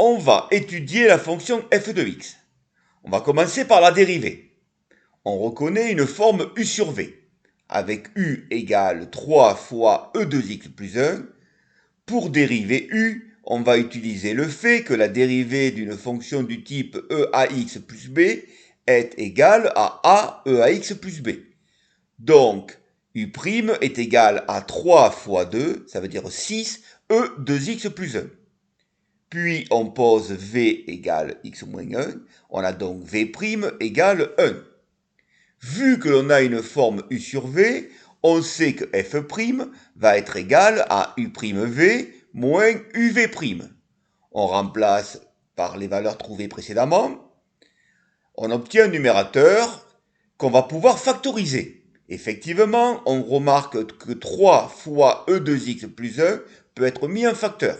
On va étudier la fonction f de x. On va commencer par la dérivée. On reconnaît une forme u sur v, avec u égale 3 fois e de x plus 1. Pour dériver u, on va utiliser le fait que la dérivée d'une fonction du type e ax plus b est égale à a e ax plus b. Donc, u' est égal à 3 fois 2, ça veut dire 6 e de x plus 1. Puis on pose v égale x moins 1, on a donc v' égale 1. Vu que l'on a une forme u sur v, on sait que f' va être égal à u'v moins uv'. On remplace par les valeurs trouvées précédemment. On obtient un numérateur qu'on va pouvoir factoriser. Effectivement, on remarque que 3 fois e de x plus 1 peut être mis en facteur.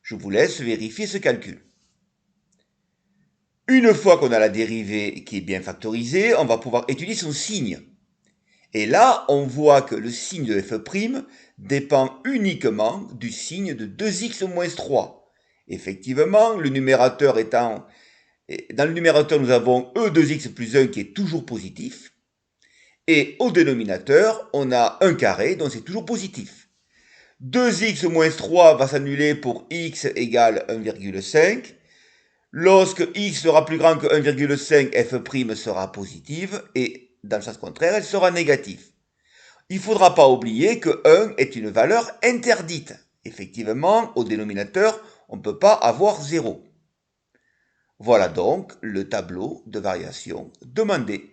Je vous laisse vérifier ce calcul. Une fois qu'on a la dérivée qui est bien factorisée, on va pouvoir étudier son signe. Et là, on voit que le signe de f' dépend uniquement du signe de 2x moins 3. Effectivement, le numérateur étant... Dans le numérateur, nous avons e 2x plus 1 qui est toujours positif. Et au dénominateur, on a un carré, donc c'est toujours positif. 2x moins 3 va s'annuler pour x égale 1,5. Lorsque x sera plus grand que 1,5, f' sera positive et dans le sens contraire, elle sera négative. Il ne faudra pas oublier que 1 est une valeur interdite. Effectivement, au dénominateur, on ne peut pas avoir 0. Voilà donc le tableau de variation demandé.